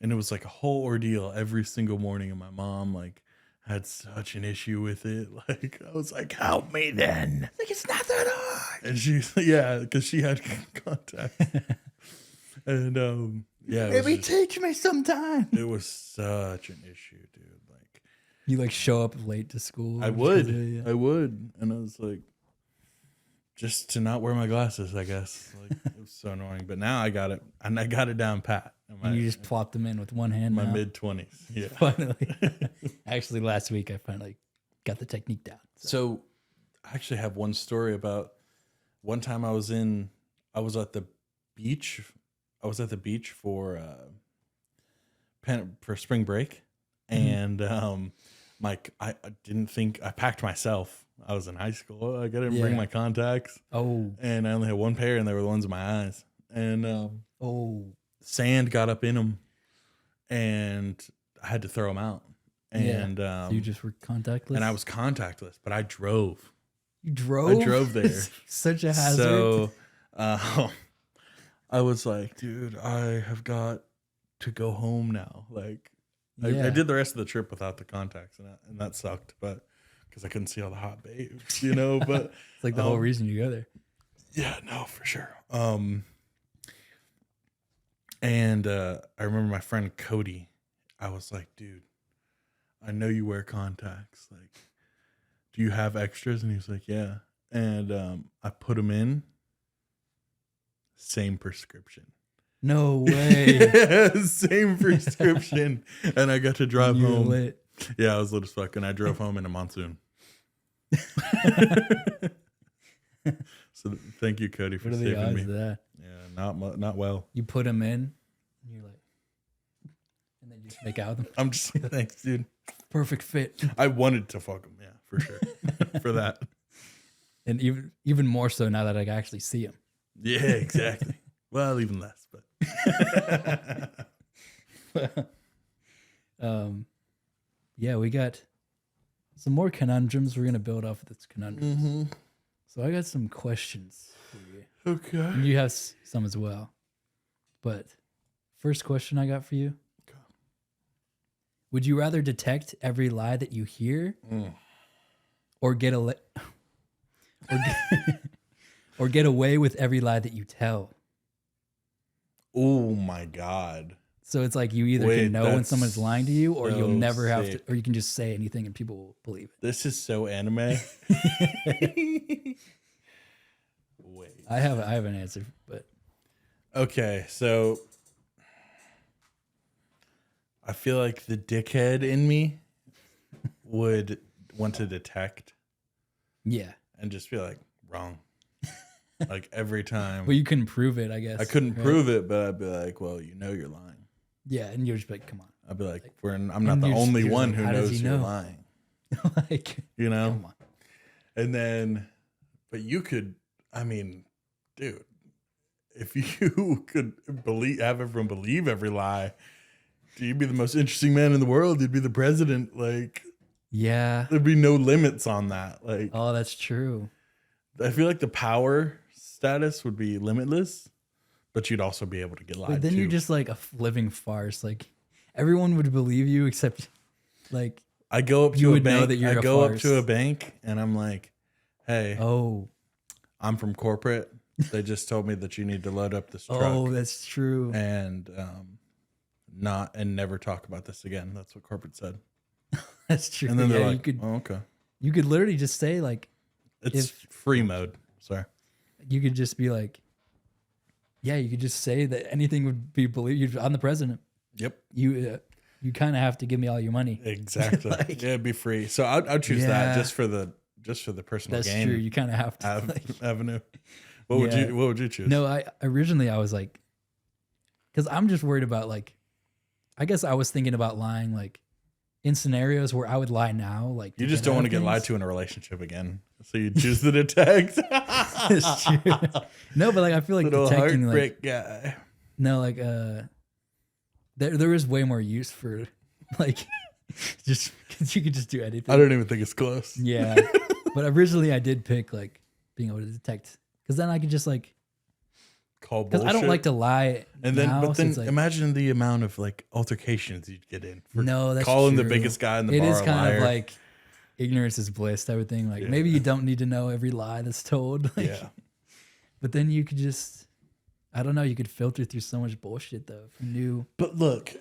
And it was like a whole ordeal every single morning. And my mom like had such an issue with it. Like I was like, help me then. Like, it's not that hard. And she's because she had contacts. And yeah, Maybe teach me sometime. it was such an issue, dude. Like You like show up late to school. I just 'cause would, of it, yeah. I would, and I was like, just to not wear my glasses, I guess. Like it was so annoying. But now I got it, and I got it down pat. And you just plop them in with one hand. my now. mid-20s. Yeah. Finally. Actually, last week I finally got the technique down. So I actually have one story about one time I was at the beach. I was at the beach for spring break, and I didn't think I packed myself. I was in high school. Like I didn't bring my contacts. Oh. And I only had one pair, and they were the ones in my eyes. And sand got up in them, and I had to throw them out. And So you just were contactless? and I was contactless, but I drove. You drove? I drove there. Such a hazard. So I was like, dude, I have got to go home now. Like, I did the rest of the trip without the contacts, and that sucked, but because I couldn't see all the hot babes, you know. But it's like the whole reason you go there. yeah, no, for sure. And I remember my friend Cody. I was like, dude, I know you wear contacts. Like, do you have extras? And he was like, yeah. And I put them in. Same prescription. No way. Same prescription. And I got to drive You home. lit. Yeah, I was lit as fuck. And I drove home in a monsoon. So thank you, Cody, for What are the saving odds me. of that? Yeah, not well. You put them in, and you're like, and then you just make out with them. I'm just like, thanks, dude. Perfect fit. I wanted to fuck him, yeah, for sure. For that. And even more so now that I can actually see them. Yeah, exactly. Well, even less, but Yeah, we got some more conundrums. We're gonna build off of this conundrum. So I got some questions for you. okay. And you have some as well. But first question I got for you. Okay. Would you rather detect every lie that you hear or get or get away with every lie that you tell? Oh my god. So it's like you either Wait, can know when that's someone's lying to you, or so you'll never have to, sick. or you can just say anything and people will believe it. This is so anime. Wait. I have an answer, but Okay, so I feel like the dickhead in me would want to detect yeah. and just be like, wrong. Like every time. Well, you couldn't prove it, I guess. I couldn't right? prove it, but I'd be like, well, you know you're lying. Yeah, and you're just like, come on. I'd be like, I'm not and the you're just- only you're one like, who how does knows he you're know? lying. Like, You know? come on. And then, but you could, I mean, dude, if you could have everyone believe every lie, you'd be the most interesting man in the world. You'd be the president. Like, Yeah. there'd be no limits on that. Like, Oh, that's true. I feel like the power status would be limitless, but you'd also be able to get lied But then to. you're just like a living farce. Like everyone would believe you except like, I go up you to a would know bank. that you're I a go up farce. to a bank and I'm like, hey, oh, I'm from corporate. They just told me that you need to load up this truck. oh, that's true. And never talk about this again. That's what corporate said. That's true. And then they're Yeah, like, oh, okay. you could literally just say like, It's free mode. Sorry. you could just be like, yeah, you could just say that anything would be believed. I'm the president. Yep. You kind of have to give me all your money. Exactly. Like- yeah, it'd be free. So I'd choose that Yeah. just for the personal That's gain true. You kind of have to. like- avenue. What would Yeah. you choose? No, I originally I was like, because I'm just worried about like, I guess I was thinking about lying like in scenarios where I would lie now. Like You just don't want to get lied to in a relationship again. So you choose the detect. That's true. No, but like I feel like Little detecting like heartbreak guy. no, like there is way more use for like just because you could just do anything. I don't even think it's close. Yeah, but originally I did pick like being able to detect Because then I could just like, Call because bullshit. I don't like to lie. And then, now, but then since, like, imagine the amount of like altercations you'd get in for no, that's calling the true. biggest guy in the It bar is a kind liar. of like ignorance is bliss type of thing. Like Yeah. maybe you don't need to know every lie that's told. Like, yeah. But then you could just, I don't know, you could filter through so much bullshit though. If you knew, But look,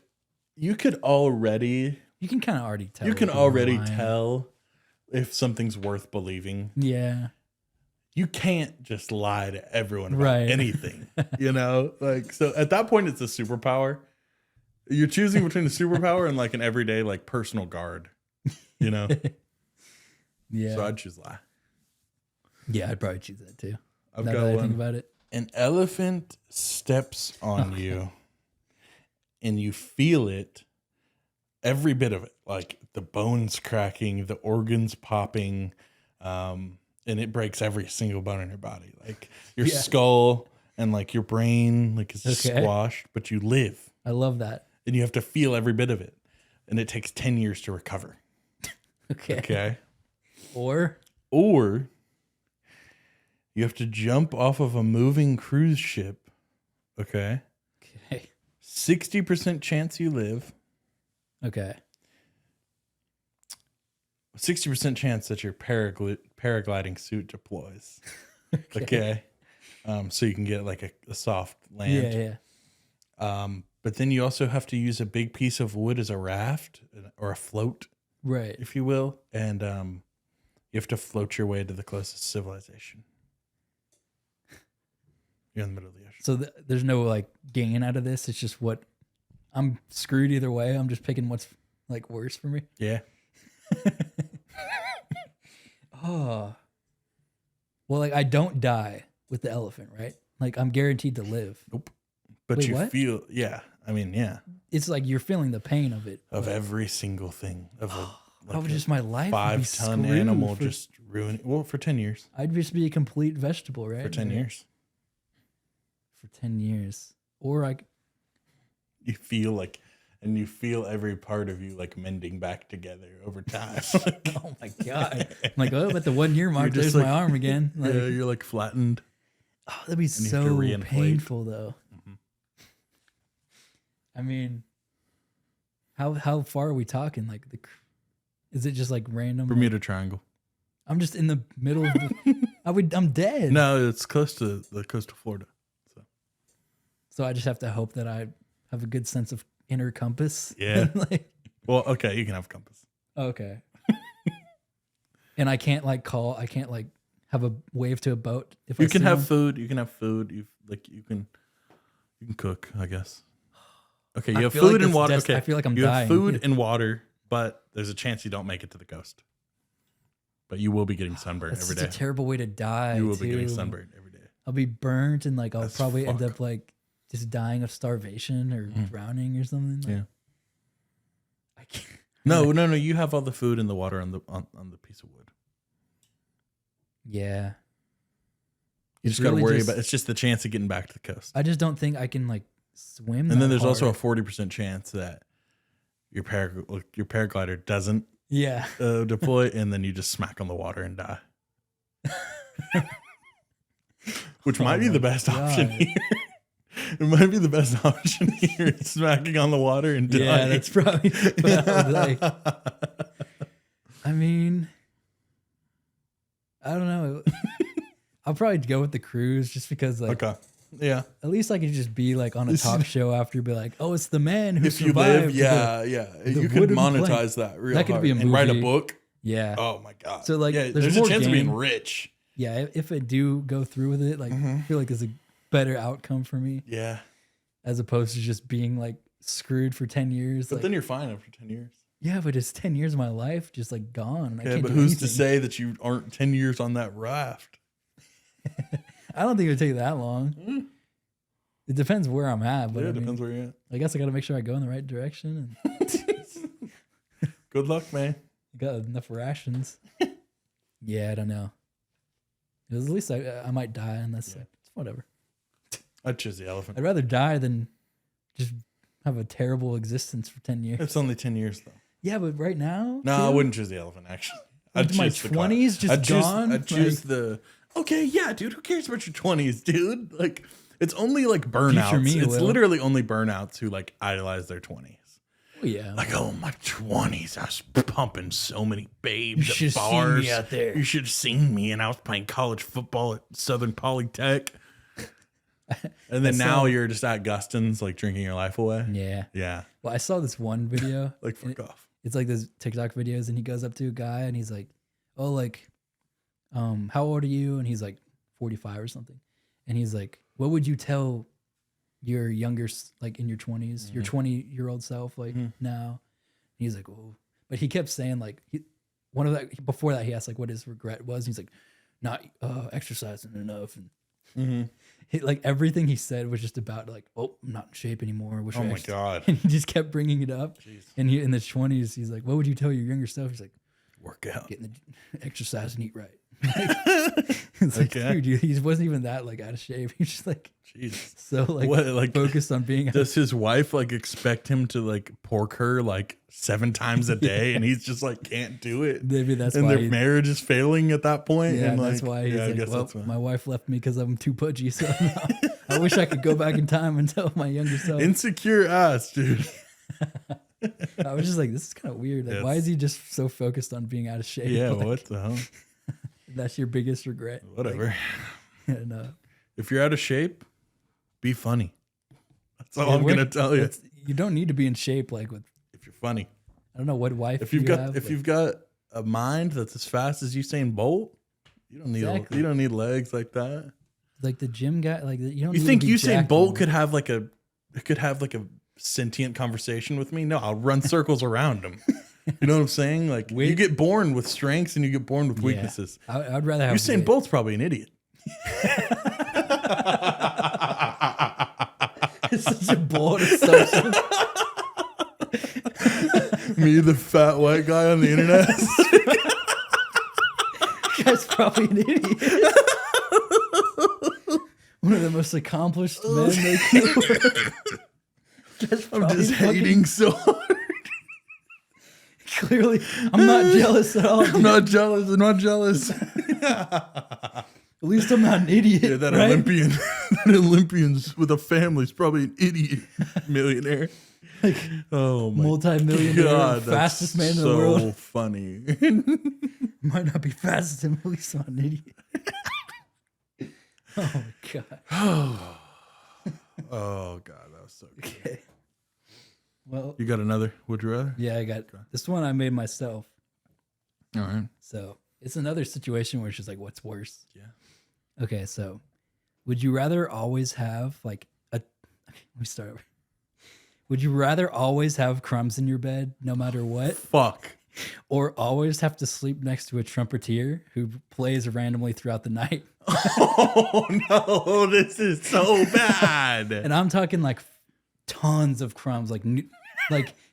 you could already you can kind of already tell. you can if people are already lying. tell if something's worth believing. Yeah. You can't just lie to everyone about Right. anything, you know? Like, so at that point, it's a superpower. You're choosing between a superpower and like an everyday, like personal guard, you know? Yeah. So I'd choose lie. Yeah, I'd probably choose that too. I've Now got that I one. think about it. An elephant steps on you and you feel it, every bit of it, like the bones cracking, the organs popping, and it breaks every single bone in your body, like your Yeah. skull and like your brain, like it's just Okay. squashed, but you live I love that. and you have to feel every bit of it. And it takes 10 years to recover. Okay. Okay. Or Or you have to jump off of a moving cruise ship. Okay. okay. 60% chance you live. Okay. 60% chance that your paragliding suit deploys. Okay. So you can get like a soft land. Yeah, yeah. But then you also have to use a big piece of wood as a raft or a float, Right. if you will. And you have to float your way to the closest civilization. You're in the middle of the ocean. So there's no like gain out of this. It's just what I'm screwed either way. I'm just picking what's like worse for me. Yeah. Oh. Well, like I don't die with the elephant, right? Like I'm guaranteed to live. Nope. But Wait, you what? feel, yeah. I mean, yeah. It's like you're feeling the pain of it. Of but every single thing. Of a, how would a just my life would be 5-ton screwed animal for- just ruining. Well, for 10 years. I'd just be a complete vegetable, right? For 10 years. For 10 years. Or I You feel like, and you feel every part of you like mending back together over time. oh my God. I'm like, oh, at the 1 year mark, You're just there's like- my arm again. Like, Yeah, you're like flattened. oh, that'd be you have to so reinflate. painful though. Mhm. I mean, how far are we talking? Like is it just like random? Bermuda Triangle. I'm just in the middle of the, I'm dead. No, it's close to the coast of Florida. So So I just have to hope that I have a good sense of inner compass. Yeah. Like, well, okay, you can have a compass. okay. And I can't like have a wave to a boat if You I can see have one? food. You can have food. You can cook, I guess. Okay, you I have feel like food and that's water. des- Okay, I feel like I'm you dying. have food and water, but there's a chance you don't make it to the coast. But you will be getting sunburned That's every such day. a terrible way to die. You will be getting too. sunburned every day. I'll be burnt and like I'll That's probably end fuck. up like just dying of starvation or drowning or something. Like, Yeah. I can't. No. You have all the food and the water on the piece of wood. Yeah. You It's just got to really worry just- about. It's just the chance of getting back to the coast. I just don't think I can like swim. And then that there's also a hard. 40% chance that your paraglider doesn't Yeah. deploy, and then you just smack on the water and die. Which might be my the best option God. here. It might be the best option here. Smacking on the water and dying. Yeah, that's probably what I would like. I mean, I don't know. I'll probably go with the cruise just because, like, Okay. Yeah. at least I could just be like on a This talk is- show after, be like, "Oh, it's the man who If you survived." live, yeah. You could wooden monetize that real That could hard be a and write a movie. book. Yeah, Oh my God. So, like, yeah, there's there's a more chance of being gain. rich. yeah. If I do go through with it, like, I feel like it's a better outcome for me Yeah. as opposed to just being like screwed for 10 years. But like, then you're fine after 10 years. yeah, but it's 10 years of my life just like gone. I Okay, can't but do who's to anything. say that you aren't 10 years on that raft? I don't think it would take that long. It depends where I'm at, but Yeah, I it mean, depends where you're at. I guess I got to make sure I go in the right direction and Good luck, man. got enough rations. Yeah, I don't know. 'Cause at least I might die, and that's Yeah. it's whatever. I'd choose the elephant. I'd rather die than just have a terrible existence for 10 years. It's only 10 years, though. Yeah, but right now, No, I too? wouldn't choose the elephant, actually. Into my choose the 20s, just I'd choose, gone? I'd choose Like- the Okay, yeah, dude. Who cares about your 20s, dude? Like, it's only like burnouts. me It's will. literally only burnouts who like idolize their 20s. Oh, yeah. Like, oh, my 20s, I was pumping so many babes You at should've seen bars. me out there. You should have seen me, and I was playing college football at Southern Polytech. And then now you're just at Guston's, like drinking your life away. Yeah. Yeah, Well, I saw this one video. like fuck off. It's like those TikTok videos, and he goes up to a guy and he's like, "Oh, like, how old are you?" And he's like 45 or something. And he's like, "What would you tell your younger, like in your 20s, your 20-year-old self, like now?" And he's like, "Oh," but he kept saying like one of that before that he asked like what his regret was. And he's like, "Not exercising enough." And like everything he said was just about like, "Oh, I'm not in shape anymore." Oh my God. And he just kept bringing it up. And he in his 20s, he's like, "What would you tell your younger self?" He's like, Work out. "Getting the exercise and eat right." It's like, Okay. dude, he wasn't even that like out of shape. He's just like Jesus. so like, What, like, focused on being. Does his wife like expect him to like pork her like 7 times a day, and he's just like can't do it? Maybe that's and why. their marriage is failing at that point. Yeah, and that's like, why he's yeah, I like, guess "Well, that's why. my wife left me because I'm too pudgy. So I wish I could go back in time and tell my younger self." Insecure ass, dude. I was just like, this is kind of weird. Like, why is he just so focused on being out of shape? Yeah, Like, what the hell? That's your biggest regret. Whatever. Like, and, If you're out of shape, be funny. That's all yeah, I'm gonna tell you. You don't need to be in shape. Like with, If you're funny, I don't know what wife if you've you got have, if but you've got a mind that's as fast as Usain Bolt, you don't need Exactly. you don't need legs like that. like the gym guy, like you don't. You need think to be Usain jacked Bolt anymore. could have like a sentient conversation with me? No, I'll run circles around him. You know what I'm saying? Like you get born with strengths and you get born with Yeah. weaknesses. I'd rather have Usain weight. Bolt's probably an idiot. It's such a bold assumption. Me, the fat white guy on the internet. Guy's probably an idiot. One of the most accomplished men they can. I'm just hating so hard. Clearly, I'm not jealous at all. I'm not jealous. I'm not jealous. At least I'm not an idiot. Yeah, that right? Olympian, that Olympian's with a family is probably an idiot millionaire. Oh my Multi-millionaire, God, fastest that's man in the world. So funny. Might not be fastest, at least I'm an idiot. Oh my god. Oh God, that was so good. Okay. Well, You got another? Would you rather? yeah, I got this one I made myself. All right. So it's another situation where it's just like, what's worse? Yeah. Okay, so would you rather always have like a? Okay, let me start over. Would you rather always have crumbs in your bed, no matter what, Fuck. or always have to sleep next to a trumpeter who plays randomly throughout the night? Oh no, this is so bad. And I'm talking like tons of crumbs, like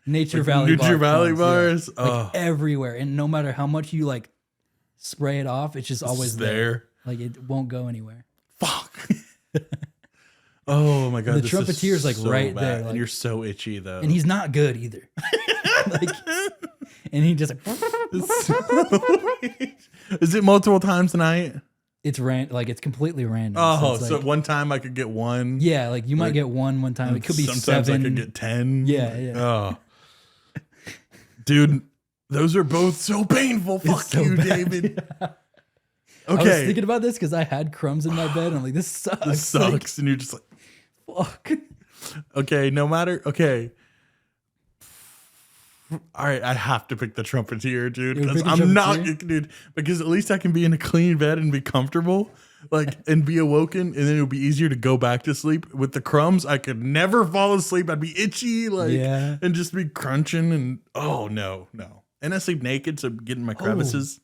Nature Valley Nature Valley crumbs, bars. yeah. Like everywhere, and no matter how much you like spray it off, it's just always It's there. there. Like it won't go anywhere. Fuck. Oh my God. The this trumpeter's is like so right bad. there, And like- you're so itchy though. And he's not good either. Like, and he just like, Is it multiple times a night? it's it's completely random. Oh, it's so like- one time I could get one. yeah, like you might get one time. It could be Sometimes 7. I could get 10. Yeah, yeah. Oh. Dude, those are both so painful. Fuck so you, bad. David. I was Okay. thinking about this because I had crumbs in my bed. And I'm like, this sucks. This sucks. And you're just like, Like, fuck. okay, no matter. Okay. All right, I have to pick the trumpeter, dude, You because pick the I'm not, trumpeter? dude, because at least I can be in a clean bed and be comfortable, like, and be awoken, and then it'll be easier to go back to sleep. With the crumbs, I could never fall asleep. I'd be itchy, like, Yeah. and just be crunching, and oh no. And I sleep naked, so getting my crevices.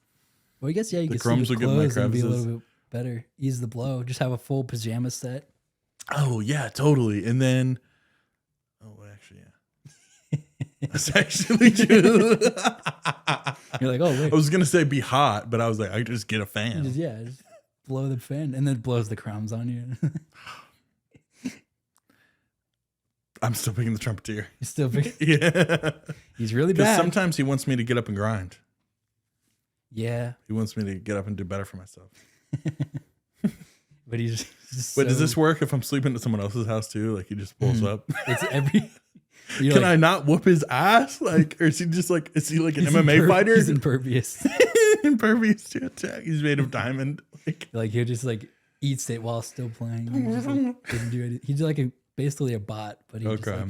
Well, I guess, yeah, you The can crumbs see will your get my clothes and be a crevices. little bit better. Ease the blow. Just have a full pajama set. Oh yeah, totally. And then, oh actually, yeah, that's actually true. You're like, oh, wait. I was gonna say be hot, but I was like, I just get a fan. Just blow the fan and then it blows the crumbs on you. I'm still picking the trumpeter. You still Yeah, he's really because bad. sometimes he wants me to get up and grind. Yeah. He wants me to get up and do better for myself. But he's just Wait, does so- this work if I'm sleeping at someone else's house too? Like he just pulls up. It's every. You're Can like, I not whoop his ass? Like, or is he just like, is he like an he's MMA fighter? He's impervious. Impervious to attack. He's made of diamond. Like, Like he'll just like eats it while still playing. He just, like, doesn't do it. He's like basically a bot, but he just, okay.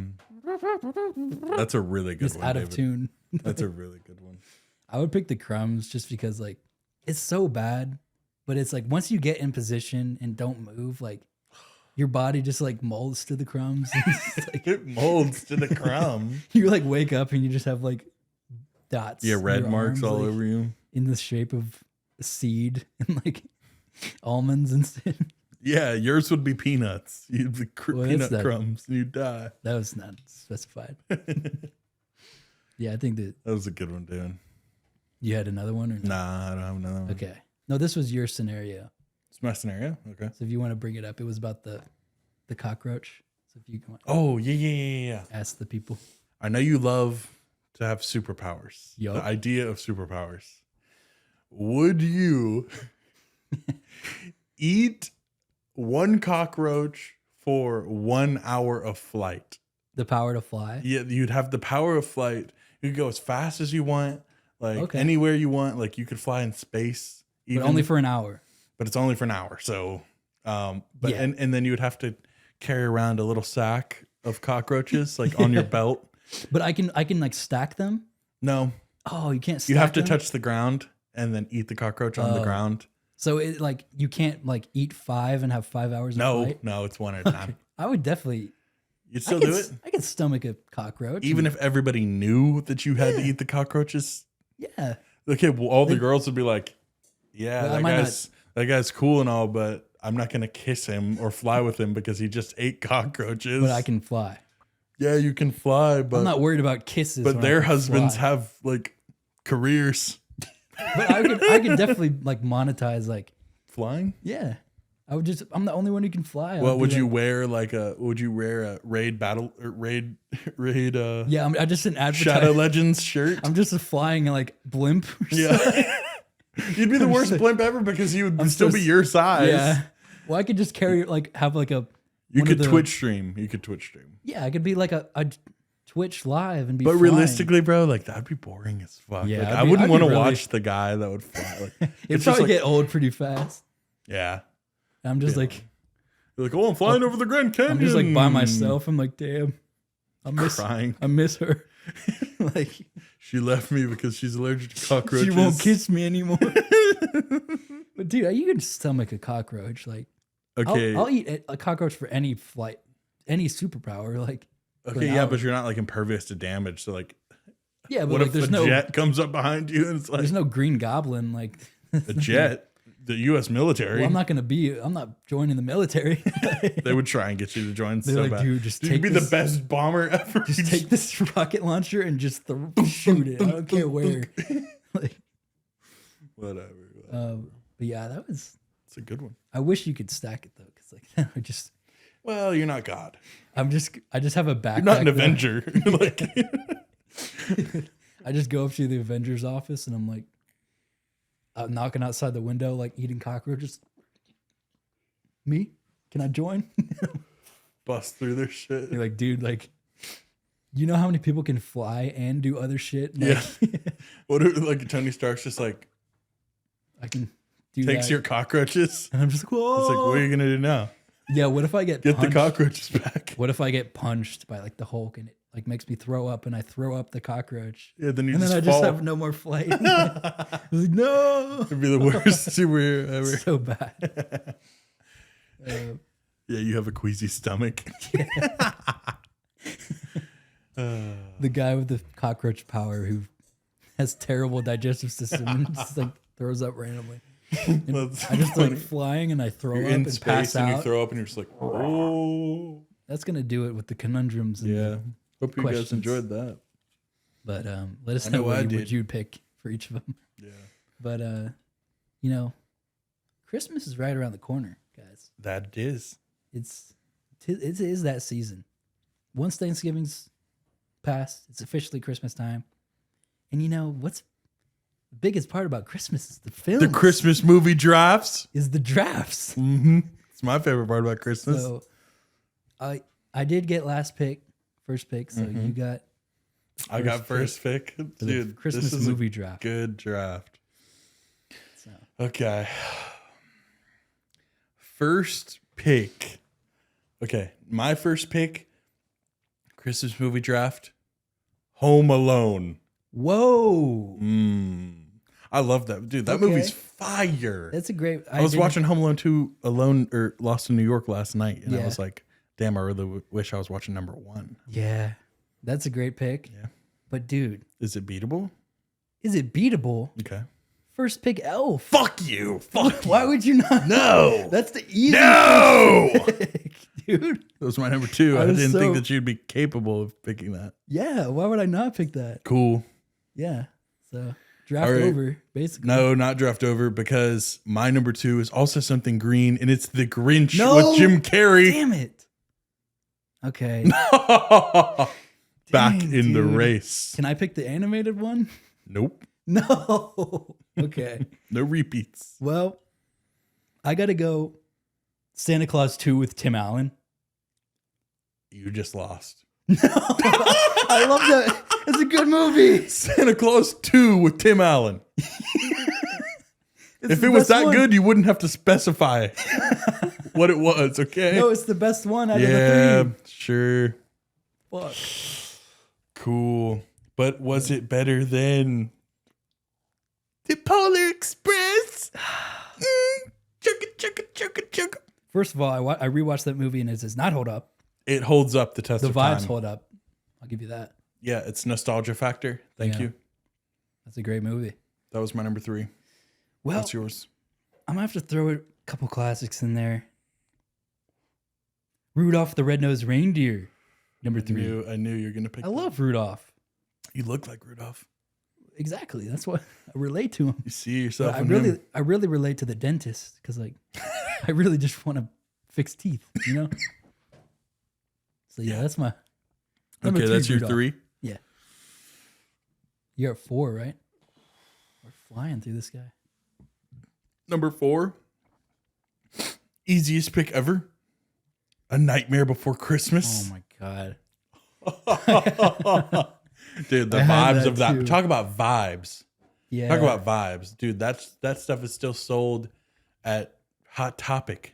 like, That's a really good he's one. out of David. tune. That's a really good one. I would pick the Crumbs just because like it's so bad, but it's like once you get in position and don't move, like your body just like molds to the crumbs. It's like, It molds to the crumb. you like wake up and you just have like dots. Yeah, in red your marks arms, all like, over you. in the shape of a seed and like almonds instead. Yeah, yours would be peanuts. You'd be Well, that's peanut that- crumbs and you'd die. That was not specified. Yeah, I think that That was a good one, dude. you had another one or no? Nah, I don't have another one. Okay. No, this was your scenario. It's my scenario. Okay. So if you want to bring it up, it was about the cockroach. So if you want Oh, yeah. ask the people. I know you love to have superpowers. Yup. The idea of superpowers. Would you eat one cockroach for 1 hour of flight? The power to fly. Yeah, you'd have the power of flight. You could go as fast as you want, like Okay. anywhere you want. Like you could fly in space, But only for an hour. but it's only for an hour. So, but Yeah. and then you would have to carry around a little sack of cockroaches like on your belt. But I can like stack them. No, Oh, you can't stack you have to them? touch the ground and then eat the cockroach on the Oh. ground. So it like you can't like eat 5 and have 5 hours of No, flight? no, it's one at a time. I would definitely You'd still do it, I could stomach a cockroach. even if everybody knew that you had to eat the cockroaches. yeah. Okay, well, all the girls would be like, "Yeah, Well, I that might guy's cool and all, but I'm not gonna kiss him or fly with him because he just ate cockroaches." But I can fly. Yeah, you can fly, but I'm not worried about kisses. but when I their can husbands fly. have like careers But I could definitely like monetize like flying. yeah. I'm the only one who can fly. I Well, be would you like- wear would you wear a raid battle or raid Yeah, I just an Shadow advertise. Legends shirt? I'm just a flying like blimp. or Yeah. You'd be the worst blimp ever because he would still so be your size. Yeah. Well, I could just carry like have like a. You one could of the- Twitch stream. You could Twitch stream. Yeah, I could be like a Twitch live and be. But flying. realistically, bro, like that'd be boring as fuck. Yeah, Like, I'd I be- wouldn't I'd be want to really- watch the guy that would fly. Like, it'd it's just probably like, get old pretty fast. yeah. I'm just Yeah. like You're like, oh, I'm flying over the Grand Canyon. I'm just like by myself. I'm like, damn, I miss Crying. I miss her. Like She left me because she's allergic to cockroaches. she won't kiss me anymore. But dude, you can stomach a cockroach. Like Okay. I'll eat a cockroach for any flight, any superpower. Like okay, yeah, but you're not like impervious to damage. So like, yeah, but what like, if there's a no jet comes up behind you and it's like there's no Green Goblin. Like a jet? The U.S. military. well, I'm not joining the military. They would try and get you to join They're so like, bad. dude, just You'd take be this- the best bomber ever. Just take this rocket launcher and just shoot it. I don't care where. Like, Whatever. but yeah, that was. It's a good one. I wish you could stack it though, because like I just, Well, you're not God. I just have a backpack. You're not an that- Avenger. Like, I just go up to the Avengers office and I'm like, knocking outside the window, like eating cockroaches. Me? Can I join? bust through their shit. You're like, dude, like, you know how many people can fly and do other shit? Like, Yeah. What if like Tony Stark's just like I can do takes that. your cockroaches? And I'm just like, whoa. It's like, what are you gonna do now? Yeah, what if I get Get punched? the cockroaches back. What if I get punched by like the Hulk and it like makes me throw up and I throw up the cockroach? Yeah, then you And just then I fall. just have no more flight. I was like, no. It'd be the worst superhero ever. So bad. Yeah, you have a queasy stomach. The guy with the cockroach power who has terrible digestive system and just like throws up randomly. And That's I just funny. like flying and I throw You're up in and space pass and you out. throw up and you're just like, oh. That's gonna do it with the conundrums. And Yeah. Hope you guys Questions. enjoyed that. But let us I know know I what did. you'd pick for each of them. Yeah. But you know, Christmas is right around the corner, guys. That it is. It is that season. Once Thanksgiving's passed, it's officially Christmas time. And you know The biggest part about Christmas is the film. The Christmas movie drafts. is the drafts. Mm-hmm. It's my favorite part about Christmas. So I did get first pick. So you got. I got first pick. for the Dude, Christmas this is movie a draft. good draft. So. Okay. First pick. Okay. My first pick, Christmas movie draft, Home Alone. Whoa. I love that. Dude, that Okay. movie's fire. That's a great. I was watching Home Alone 2 Alone or Lost in New York last night, and I was like, damn, I really wish I was watching number 1. Yeah. That's a great pick. Yeah. But dude, Is it beatable? is it beatable? Okay. First pick Elf. Fuck you. Fuck Why would you not? No. That's the easiest No. pick, dude. That was my number 2. I I was didn't think so- that you'd be capable of picking that. Yeah. Why would I not pick that? Cool. Yeah. So draft All right. over, basically. No, not draft over, because my number 2 is also something green, and it's The Grinch No. with Jim Carrey. Damn it. Okay. Back Dang, in the dude. race. Can I pick the animated one? Nope. No. Okay. No repeats. Well, I got to go Santa Claus 2 with Tim Allen. You just lost. I love that. It's a good movie. Santa Claus 2 with Tim Allen. It's If the it was best that one. good, you wouldn't have to specify what it was, okay? No, it's the best one out yeah, of the sure. 3. Fuck. Cool. But was it better than the Polar Express? Chugga. First of all, I rewatched that movie and it does not hold up. It holds up the test The of vibes time. hold up. I'll give you that. Yeah, it's nostalgia factor. Thank Yeah. you. That's a great movie. That was my number 3. Well, What's yours? I'm going to have to throw a couple classics in there. Rudolph the Red-Nosed Reindeer, number 3. I knew you were going to pick I that. love Rudolph. You look like Rudolph. Exactly. That's what I relate to him. You see yourself But in him. I really relate to the dentist because, like, I really just want to fix teeth, you know? So, yeah, that's my number Okay, 3, that's your Rudolph. 3. Yeah. You're at 4, right? We're flying through this guy. Number 4. Easiest pick ever. A Nightmare Before Christmas. Oh, my God. Dude, the I had vibes that of that. too. Talk about vibes. Yeah. Talk about vibes. Dude, that stuff is still sold at Hot Topic.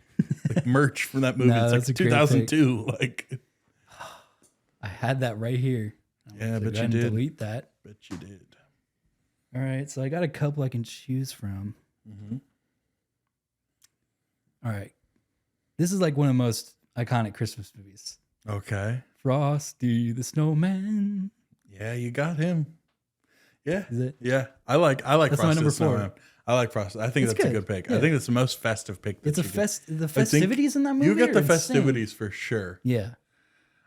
Like merch from that movie. No, It's that's like a great 2002. Like, I had that right here. yeah, So but go you ahead and did. delete that. Bet you did. All right, so I got a couple I can choose from. Mm-hmm. All right. This is like one of the most iconic Christmas movies. Okay. Frosty the Snowman. Yeah, you got him. Yeah. Is it? Yeah. I like That's my Frosty number the Snowman. 4. I like Frosty. I think It's that's a good. good pick. Yeah. I think it's the most festive pick. It's that a you could- the festivities in that movie. You got the are insane. festivities for sure. Yeah.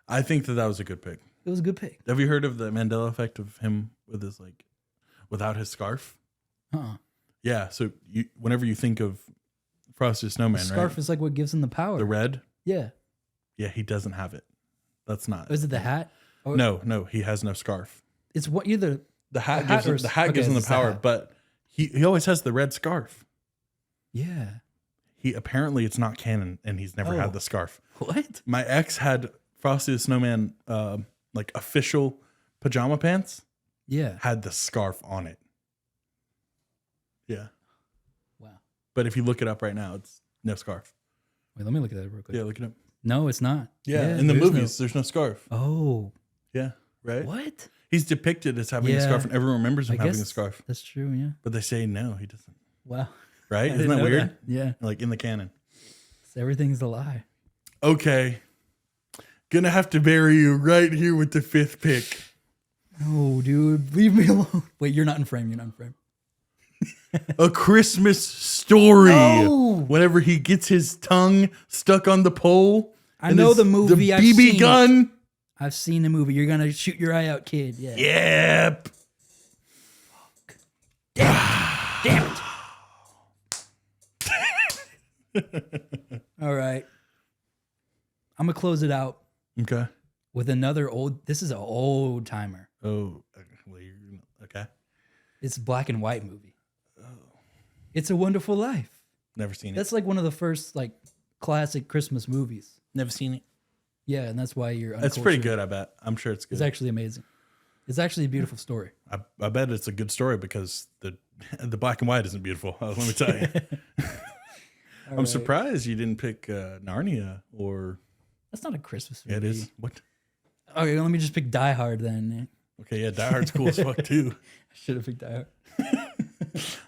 I think that was a good pick. It was a good pick. Have you heard of the Mandela effect of him with his without his scarf? Yeah. So whenever you think of Frosty the Snowman, The scarf right? is like what gives him the power. The red. Yeah. Yeah, he doesn't have it. That's not. Is it the hat? Or No, he has no scarf. It's what either. The hat hat gives or- him, the hat okay, gives him the it's the power, hat. but he always has the red scarf. Yeah. He apparently it's not canon, and he's never Oh. had the scarf. What? My ex had Frosty the Snowman like official pajama pants, Yeah. had the scarf on it. Yeah. Wow. But if you look it up right now, it's no scarf. Wait, let me look at that real quick. Yeah, look it up. No, it's not. Yeah, in the there is movies, there's no scarf. No. Oh. Yeah, right? What? He's depicted as having a Yeah. scarf, and everyone remembers him I having guess a scarf. that's true. Yeah. But they say no, he doesn't. Wow. Right? I Isn't didn't that know weird? that. Yeah. Like in the canon. So everything's a lie. Okay. Gonna have to bury you right here with the 5th pick. No, dude, leave me alone. Wait, you're not in frame. You're not in frame. A Christmas Story. No! Whenever he gets his tongue stuck on the pole. I and know his- the movie. The I've BB seen it. gun. I've seen the movie. You're gonna shoot your eye out, kid. Yeah. Yep. Damn it. All right. I'm gonna close it out Okay. with another old. This is an old timer. Oh, well, okay. It's a black and white movie. It's a Wonderful Life. Never seen it. That's like one of the first like classic Christmas movies. Never seen it. Yeah, and that's why you're. It's pretty uncultured. good. I bet. I'm sure it's good. It's actually amazing. It's actually a beautiful story. I bet it's a good story because the black and white isn't beautiful. Let me tell you. I'm surprised you didn't pick Narnia or. That's not a Christmas movie. Yeah, it is. What? Okay, let me just pick Die Hard then. Okay, yeah, Die Hard's cool as fuck too. I should have picked Die Hard.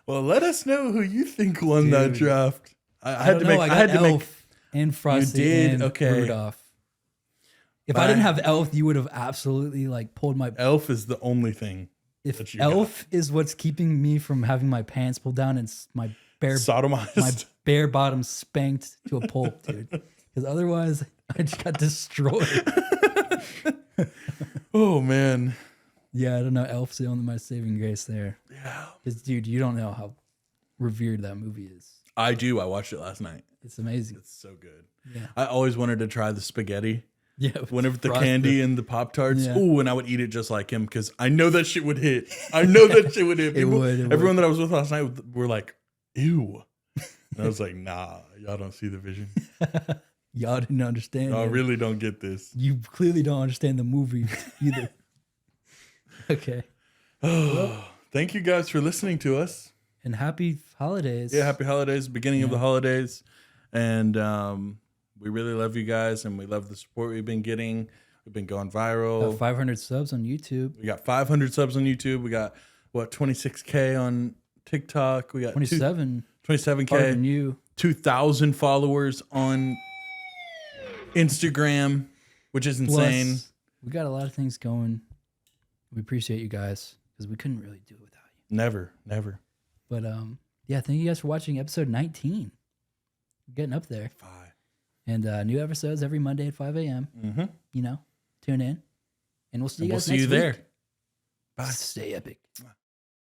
Well, let us know who you think won that draft. I had to make. I got Elf and Frosty and Rudolph. If I didn't have Elf, you would have absolutely like pulled my. Elf is the only thing. If Elf is what's keeping me from having my pants pulled down and my bare bottom spanked to a pulp, dude. Because otherwise, I just got destroyed. Oh man. Yeah, I don't know. Elf's the only my saving grace there. Yeah. Because dude, you don't know how revered that movie is. I do. I watched it last night. It's amazing. It's so good. Yeah. I always wanted to try the spaghetti. Yeah. Whenever the candy and the Pop-Tarts. Yeah. Ooh, and I would eat it just like him because I know that shit would hit. I know that shit would hit. It would. Everyone that I was with last night were like, ew. And I was like, nah, y'all don't see the vision. Y'all didn't understand. Y'all really don't get this. You clearly don't understand the movie either. Okay. Oh, thank you guys for listening to us. And happy holidays. Yeah, happy holidays, beginning of the holidays. And we really love you guys, and we love the support we've been getting. We've been going viral. Got 500 subs on YouTube. We got 500 subs on YouTube. We got, 26K on TikTok. We got 27K. You. 2,000 followers on Instagram, which is insane. Plus, we got a lot of things going. We appreciate you guys because we couldn't really do it without you. Never. But yeah, thank you guys for watching episode 19. We're getting up there. 5. And new episodes every Monday at 5 a.m. Mm-hmm. You know, tune in. And we'll see you guys next week. there. Bye. Stay epic.